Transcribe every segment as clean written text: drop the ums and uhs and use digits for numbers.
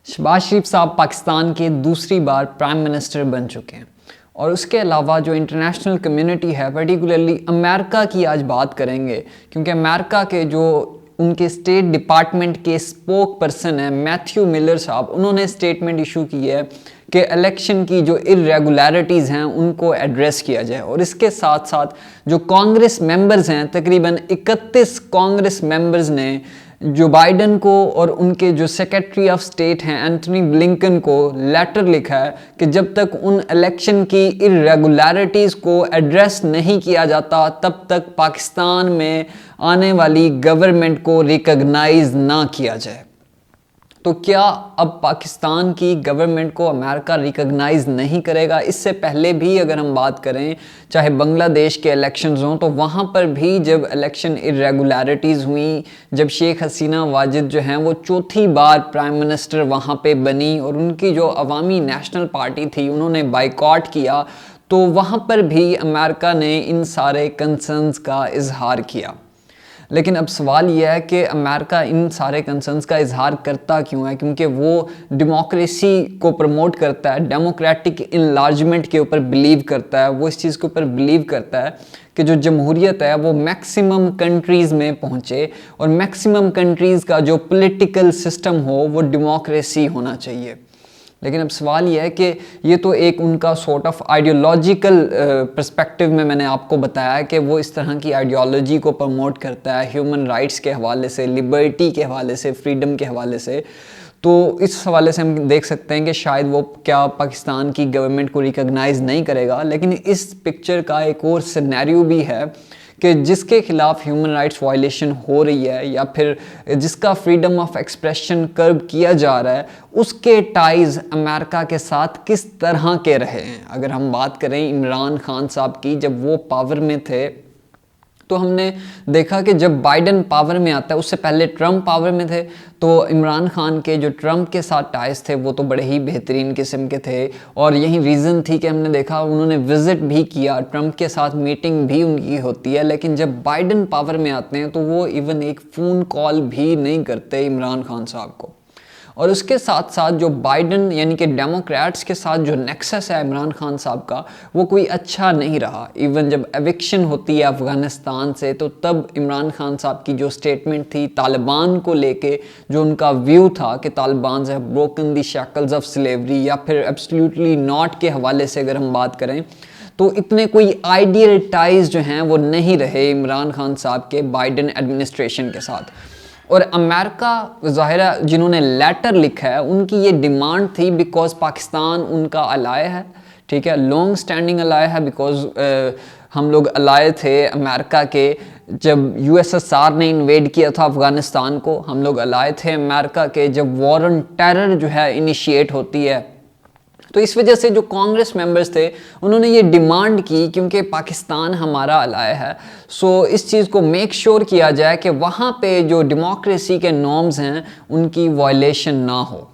शहबाज शरीफ साहब पाकिस्तान के दूसरी बार प्राइम मिनिस्टर बन चुके हैं और उसके अलावा जो इंटरनेशनल कम्युनिटी है, पर्टिकुलरली अमेरिका की आज बात करेंगे, क्योंकि अमेरिका के जो उनके स्टेट डिपार्टमेंट के स्पोक पर्सन है मैथ्यू मिलर साहब, उन्होंने स्टेटमेंट इशू की है कि इलेक्शन की जो इरेगुलरिटीज़ हैं उनको एड्रेस किया जाए। और इसके साथ साथ जो कांग्रेस मेंबर्स हैं, तकरीबन 31 कांग्रेस मेंबर्स ने जो बाइडन को और उनके जो सेक्रेटरी ऑफ स्टेट हैं एंथनी ब्लिंकन को लेटर लिखा है कि जब तक उन इलेक्शन की इरेगुलरिटीज़ को एड्रेस नहीं किया जाता तब तक पाकिस्तान में आने वाली गवर्नमेंट को रिकॉग्नाइज ना किया जाए। तो क्या अब पाकिस्तान की गवर्नमेंट को अमेरिका रिकॉग्नाइज नहीं करेगा? इससे पहले भी अगर हम बात करें, चाहे बांग्लादेश के इलेक्शंस हों, तो वहाँ पर भी जब इलेक्शन इरेगुलरिटीज़ हुई, जब शेख हसीना वाजिद जो हैं वो चौथी बार प्राइम मिनिस्टर वहाँ पे बनी और उनकी जो अवामी नेशनल पार्टी थी उन्होंने बाइकॉट किया, तो वहाँ पर भी अमेरिका ने इन सारे कंसर्न्स का इजहार किया। लेकिन अब सवाल यह है कि अमेरिका इन सारे कंसर्न्स का इजहार करता क्यों है? क्योंकि वो डेमोक्रेसी को प्रमोट करता है, डेमोक्रेटिक इनलार्जमेंट के ऊपर बिलीव करता है, वो इस चीज़ के ऊपर बिलीव करता है कि जो जमहूरियत है वो मैक्सिमम कंट्रीज़ में पहुँचे और मैक्सिमम कंट्रीज़ का जो पॉलिटिकल सिस्टम हो वो डेमोक्रेसी होना चाहिए। लेकिन अब सवाल यह है कि ये तो एक उनका सॉर्ट ऑफ आइडियोलॉजिकल पर्सपेक्टिव में मैंने आपको बताया कि वो इस तरह की आइडियोलॉजी को प्रमोट करता है ह्यूमन राइट्स के हवाले से, लिबर्टी के हवाले से, फ्रीडम के हवाले से। तो इस हवाले से हम देख सकते हैं कि शायद वो क्या पाकिस्तान की गवर्नमेंट को रिकॉग्नाइज नहीं करेगा। लेकिन इस पिक्चर का एक और सिनेरियो भी है कि जिसके खिलाफ ह्यूमन राइट्स वायलेशन हो रही है या फिर जिसका फ्रीडम ऑफ एक्सप्रेशन कर्ब किया जा रहा है, उसके टाइज अमेरिका के साथ किस तरह के रहे हैं। अगर हम बात करें इमरान खान साहब की, जब वो पावर में थे तो हमने देखा कि जब बाइडन पावर में आता है, उससे पहले ट्रम्प पावर में थे, तो इमरान खान के जो ट्रम्प के साथ टाइज थे वो तो बड़े ही बेहतरीन किस्म के थे। और यही रीज़न थी कि हमने देखा उन्होंने विज़िट भी किया, ट्रम्प के साथ मीटिंग भी उनकी होती है। लेकिन जब बाइडन पावर में आते हैं तो वो इवन एक फ़ोन कॉल भी नहीं करते इमरान खान साहब को। और उसके साथ साथ जो बाइडन यानी कि डेमोक्रेट्स के साथ जो नेक्सस है इमरान खान साहब का, वो कोई अच्छा नहीं रहा। इवन जब एविक्शन होती है अफ़गानिस्तान से, तो तब इमरान खान साहब की जो स्टेटमेंट थी तालिबान को लेके, जो उनका व्यू था कि Taliban have broken the shackles of slavery, या फिर एब्सोल्युटली नॉट के हवाले से अगर हम बात करें, तो इतने कोई आइडियल टाइज जो हैं वो नहीं रहे इमरान खान साहब के बाइडन एडमिनिस्ट्रेशन के साथ। और अमेरिका ज़ाहिरा जिन्होंने लेटर लिखा है उनकी ये डिमांड थी, बिकॉज पाकिस्तान उनका अलाय है, ठीक है, लॉन्ग स्टैंडिंग अलाय है। बिकॉज हम लोग अलाय थे अमेरिका के, जब यूएसएसआर ने इन्वेड किया था अफ़गानिस्तान को, हम लोग अलाय थे अमेरिका के जब वॉर ऑन टेरर जो है इनिशिएट होती है। तो इस वजह से जो कांग्रेस मेंबर्स थे उन्होंने ये डिमांड की, क्योंकि पाकिस्तान हमारा अलाय है, सो इस चीज़ को मेक श्योर किया जाए कि वहाँ पे जो डेमोक्रेसी के नॉर्म्स हैं उनकी वायलेशन ना हो।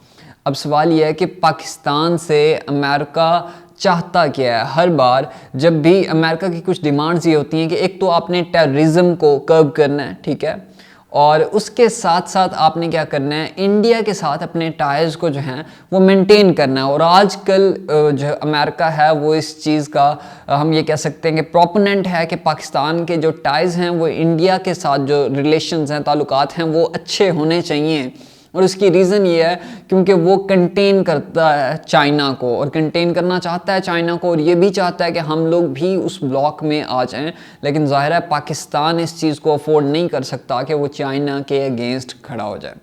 अब सवाल यह है कि पाकिस्तान से अमेरिका चाहता क्या है? हर बार जब भी अमेरिका की कुछ डिमांड्स ये होती हैं कि एक तो आपने टेररिज्म को कर्ब करना है, ठीक है, और उसके साथ साथ आपने क्या करना है, इंडिया के साथ अपने टाइज को जो हैं वो मेंटेन करना है। और आजकल जो अमेरिका है वो इस चीज़ का हम ये कह सकते हैं कि प्रोपोनेंट है कि पाकिस्तान के जो टाइज हैं वो इंडिया के साथ जो रिलेशंस हैं, ताल्लुकात हैं, वो अच्छे होने चाहिए। और उसकी रीज़न ये है क्योंकि वो कंटेन करता है चाइना को, और कंटेन करना चाहता है चाइना को, और ये भी चाहता है कि हम लोग भी उस ब्लॉक में आ जाएं। लेकिन ज़ाहिर है पाकिस्तान इस चीज़ को अफोर्ड नहीं कर सकता कि वो चाइना के अगेंस्ट खड़ा हो जाए।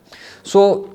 सो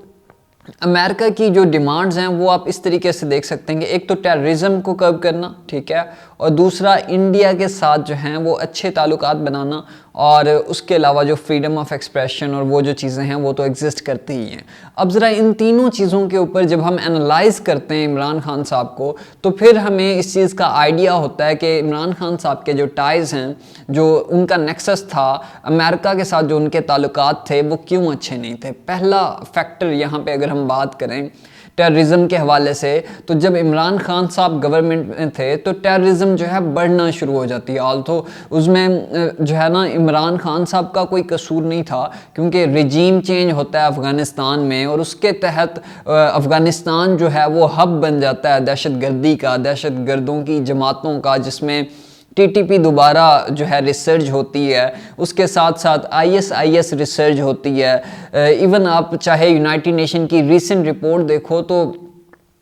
अमेरिका की जो डिमांड्स हैं वो आप इस तरीके से देख सकते हैं कि एक तो टेररिज्म को कर्ब करना, ठीक है, और दूसरा इंडिया के साथ जो हैं वो अच्छे ताल्लुकात बनाना, और उसके अलावा जो फ्रीडम ऑफ एक्सप्रेशन और वो जो चीज़ें हैं वो तो एग्जिस्ट करती ही हैं। अब ज़रा इन तीनों चीज़ों के ऊपर जब हम एनालाइज करते हैं इमरान खान साहब को, तो फिर हमें इस चीज़ का आइडिया होता है कि इमरान खान साहब के जो टाइज़ हैं, जो उनका नेक्सस था अमेरिका के साथ, जो उनके ताल्लुकात थे, वो क्यों अच्छे नहीं थे। पहला फैक्टर यहाँ पर अगर हम बात करें, टेररिज्म के हवाले से, तो जब इमरान खान साहब गवर्नमेंट में थे तो टेररिज्म जो है बढ़ना शुरू हो जाती है। ऑल्थो उसमें जो है ना इमरान खान साहब का कोई कसूर नहीं था, क्योंकि रिजीम चेंज होता है अफ़गानिस्तान में और उसके तहत अफ़गानिस्तान जो है वो हब बन जाता है दहशतगर्दी का, दहशत गर्दों की जमातों का, जिसमें टीटीपी दोबारा जो है रिसर्च होती है, उसके साथ साथ आईएसआईएस रिसर्च होती है। इवन आप चाहे यूनाइटेड नेशन की रीसेंट रिपोर्ट देखो तो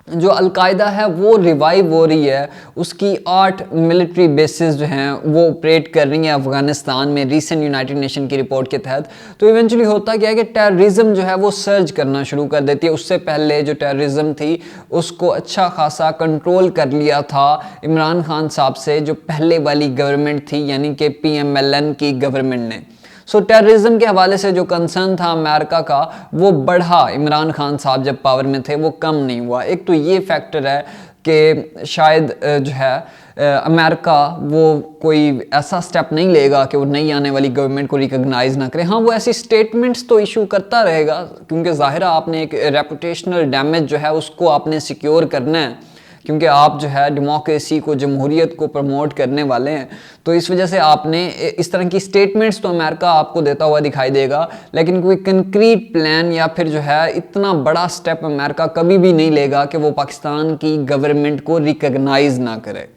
जो अलकायदा है वो रिवाइव हो रही है, उसकी 8 मिलिट्री बेसिस जो हैं वो ऑपरेट कर रही हैं अफगानिस्तान में रीसेंट यूनाइटेड नेशन की रिपोर्ट के तहत। तो इवेंचुअली होता क्या है कि टेररिज्म जो है वो सर्ज करना शुरू कर देती है। उससे पहले जो टेररिज्म थी उसको अच्छा खासा कंट्रोल कर लिया था इमरान खान साहब से जो पहले वाली गवर्नमेंट थी, यानी कि PMLN की गवर्नमेंट ने। सो टेररिज्म के हवाले से जो कंसर्न था अमेरिका का वो बढ़ा, इमरान खान साहब जब पावर में थे वो कम नहीं हुआ। एक तो ये फैक्टर है कि शायद जो है अमेरिका वो कोई ऐसा स्टेप नहीं लेगा कि वो नई आने वाली गवर्नमेंट को रिकॉग्नाइज ना करे। हाँ, वो ऐसी स्टेटमेंट्स तो इशू करता रहेगा, क्योंकि ज़ाहिर आपने एक रेपुटेशनल डैमेज जो है उसको आपने सिक्योर करना है, क्योंकि आप जो है डेमोक्रेसी को, जमहूरियत को प्रमोट करने वाले हैं। तो इस वजह से आपने इस तरह की स्टेटमेंट्स तो अमेरिका आपको देता हुआ दिखाई देगा, लेकिन कोई कंक्रीट प्लान या फिर जो है इतना बड़ा स्टेप अमेरिका कभी भी नहीं लेगा कि वो पाकिस्तान की गवर्नमेंट को रिकॉग्नाइज ना करे।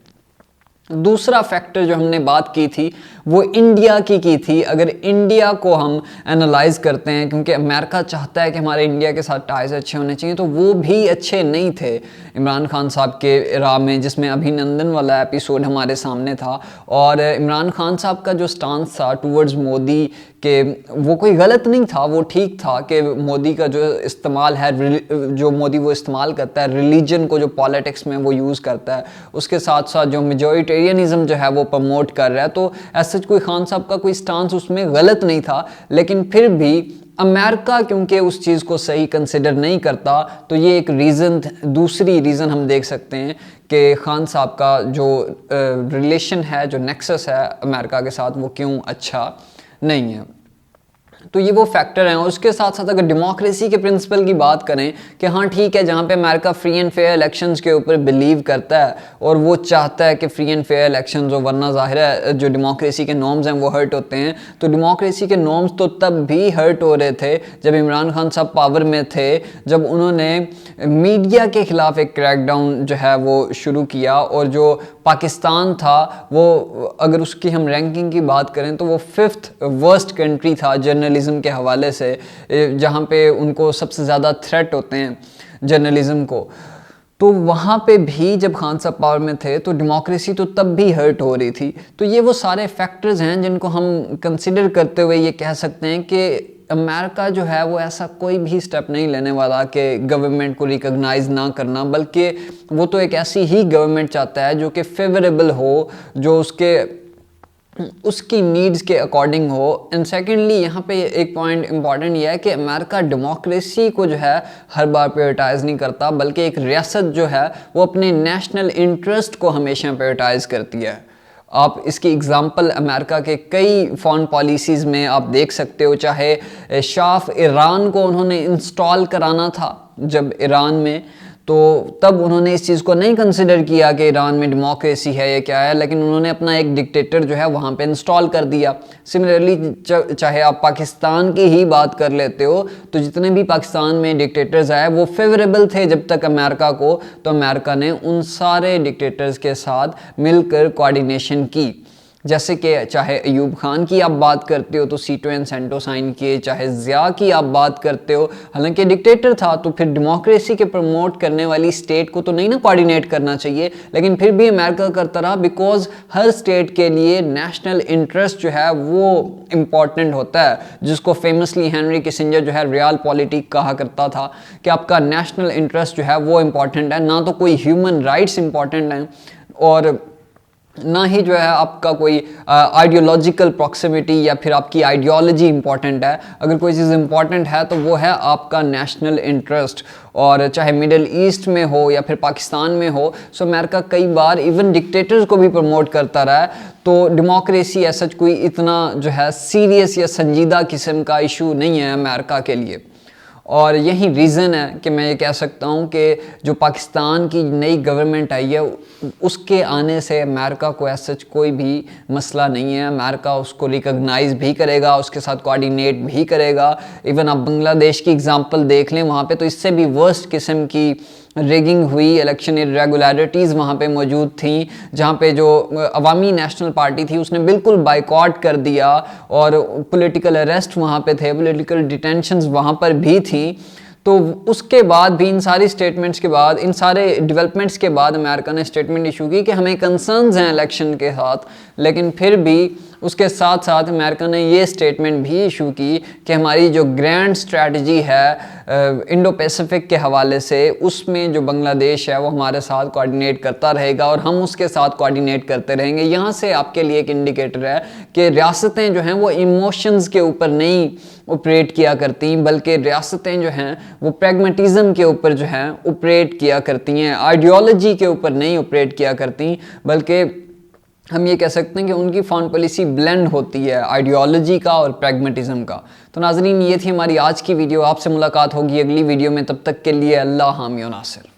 दूसरा फैक्टर जो हमने बात की थी वो इंडिया की थी। अगर इंडिया को हम एनालाइज करते हैं, क्योंकि अमेरिका चाहता है कि हमारे इंडिया के साथ टाइज अच्छे होने चाहिए, तो वो भी अच्छे नहीं थे इमरान खान साहब के इरा में, जिसमें अभिनंदन वाला एपिसोड हमारे सामने था। और इमरान खान साहब का जो स्टांस था टूवर्ड्स मोदी के, वो कोई गलत नहीं था, वो ठीक था कि मोदी का जो इस्तेमाल है, जो मोदी वो इस्तेमाल करता है रिलीजन को, जो पॉलिटिक्स में वो यूज़ करता है, उसके साथ साथ जो मेजॉरिटेरियनिज्म जो है वो प्रमोट कर रहा है। तो ऐसा कोई खान साहब का कोई स्टांस उसमें गलत नहीं था, लेकिन फिर भी अमेरिका क्योंकि उस चीज़ को सही कंसिडर नहीं करता, तो ये एक रीज़न, दूसरी रीज़न हम देख सकते हैं कि खान साहब का जो रिलेशन है, जो नेक्सस है अमेरिका के साथ, वो क्यों अच्छा नहीं है। तो ये वो फैक्टर हैं। और उसके साथ साथ अगर डेमोक्रेसी के प्रिंसिपल की बात करें कि हाँ ठीक है, जहाँ पे America free and fair elections के ऊपर बिलीव करता है और वो चाहता है कि फ्री एंड फेयर इलेक्शंस हो, वरना जाहिर है जो डेमोक्रेसी के नॉर्म्स हैं वो हर्ट होते हैं। तो डेमोक्रेसी के नॉर्म्स तो तब भी हर्ट हो रहे थे जब इमरान खान साहब पावर में थे, जब उन्होंने मीडिया के खिलाफ एक क्रैकडाउन जो है वो शुरू किया। और जो पाकिस्तान था वो, अगर उसकी हम रैंकिंग की बात करें तो वो 5th वर्स्ट कंट्री था जर्नलिज्म के हवाले से, जहाँ पे उनको सबसे ज़्यादा थ्रेट होते हैं जर्नलिज्म को। तो वहाँ पे भी जब खान साहब पावर में थे तो डेमोक्रेसी तो तब भी हर्ट हो रही थी। तो ये वो सारे फैक्टर्स हैं जिनको हम कंसिडर करते हुए ये कह सकते हैं कि अमेरिका जो है वो ऐसा कोई भी स्टेप नहीं लेने वाला कि गवर्नमेंट को रिकॉग्नाइज ना करना, बल्कि वो तो एक ऐसी ही गवर्नमेंट चाहता है जो कि फेवरेबल हो, जो उसकी नीड्स के अकॉर्डिंग हो। एंड सेकेंडली यहाँ पे एक पॉइंट इंपॉर्टेंट ये है कि अमेरिका डेमोक्रेसी को जो है हर बार प्रायोरिटाइज नहीं करता, बल्कि एक रियासत जो है वो अपने नेशनल इंटरेस्ट को हमेशा प्रायोरिटाइज करती है। आप इसकी एग्जांपल अमेरिका के कई फॉरेन पॉलिसीज़ में आप देख सकते हो। चाहे शाह ईरान को उन्होंने इंस्टॉल कराना था जब ईरान में, तो तब उन्होंने इस चीज़ को नहीं कंसिडर किया कि ईरान में डेमोक्रेसी है या क्या है, लेकिन उन्होंने अपना एक डिक्टेटर जो है वहाँ पे इंस्टॉल कर दिया। सिमिलरली चाहे आप पाकिस्तान की ही बात कर लेते हो, तो जितने भी पाकिस्तान में डिक्टेटर्स आए वो फेवरेबल थे जब तक अमेरिका को, तो अमेरिका ने उन सारे डिक्टेटर्स के साथ मिलकर कोऑर्डिनेशन की। जैसे कि चाहे अयूब खान की आप बात करते हो तो सीटो एंड सेंटो साइन किए, चाहे ज़िया की आप बात करते हो, हालांकि डिक्टेटर था, तो फिर डेमोक्रेसी के प्रमोट करने वाली स्टेट को तो नहीं ना कोऑर्डिनेट करना चाहिए, लेकिन फिर भी अमेरिका करता रहा, बिकॉज हर स्टेट के लिए नेशनल इंटरेस्ट जो है वो इम्पॉर्टेंट होता है, जिसको फेमसली हेनरी किसिंजर जो है रियल पॉलिटिक कहा करता था कि आपका नेशनल इंटरेस्ट जो है वो इम्पॉर्टेंट है, ना तो कोई ह्यूमन राइट्स इम्पॉर्टेंट हैं और ना ही जो है आपका कोई आइडियोलॉजिकल प्रॉक्सिमिटी या फिर आपकी आइडियोलॉजी इंपॉर्टेंट है। अगर कोई चीज़ इंपॉर्टेंट है तो वो है आपका नेशनल इंटरेस्ट, और चाहे मिडिल ईस्ट में हो या फिर पाकिस्तान में हो। सो अमेरिका कई बार इवन डिक्टेटर्स को भी प्रमोट करता रहा है। तो डेमोक्रेसी ऐसा कोई इतना जो है सीरियस या संजीदा किस्म का इशू नहीं है अमेरिका के लिए। और यही रीज़न है कि मैं ये कह सकता हूँ कि जो पाकिस्तान की नई गवर्नमेंट आई है उसके आने से अमेरिका को ऐसा सच कोई भी मसला नहीं है। अमेरिका उसको रिकॉग्नाइज़ भी करेगा, उसके साथ कोऑर्डिनेट भी करेगा। इवन आप बांग्लादेश की एग्जांपल देख लें, वहाँ पे तो इससे भी वर्स्ट किस्म की रेगिंग हुई, इलेक्शन इरेगुलरिटीज़ वहाँ पे मौजूद थी, जहाँ पे जो अवामी नेशनल पार्टी थी उसने बिल्कुल बाइकॉट कर दिया और पॉलिटिकल अरेस्ट वहाँ पे थे, पॉलिटिकल डिटेंशंस वहाँ पर भी थी। तो उसके बाद भी, इन सारी स्टेटमेंट्स के बाद, इन सारे डेवलपमेंट्स के बाद अमेरिका ने स्टेटमेंट इशू की कि हमें कंसर्न्स हैं इलेक्शन के साथ, लेकिन फिर भी उसके साथ साथ अमेरिका ने ये स्टेटमेंट भी इशू की कि हमारी जो ग्रैंड स्ट्रैटेजी है इंडो पैसिफिक के हवाले से, उसमें जो बांग्लादेश है वो हमारे साथ कोऑर्डिनेट करता रहेगा और हम उसके साथ कोऑर्डिनेट करते रहेंगे। यहाँ से आपके लिए एक इंडिकेटर है कि रियासतें जो हैं वो इमोशंस के ऊपर नहीं ऑपरेट किया करती, बल्कि रियासतें जो हैं वो प्रैग्मेटिज्म के ऊपर जो हैं ऑपरेट किया करती हैं, आइडियोलॉजी के ऊपर नहीं ऑपरेट किया करती, बल्कि हम ये कह सकते हैं कि उनकी फॉरेन पॉलिसी ब्लेंड होती है आइडियोलॉजी का और प्रैग्मेटिज्म का। तो नाज़रीन, ये थी हमारी आज की वीडियो। आपसे मुलाकात होगी अगली वीडियो में, तब तक के लिए अल्लाह हामी व नासिर।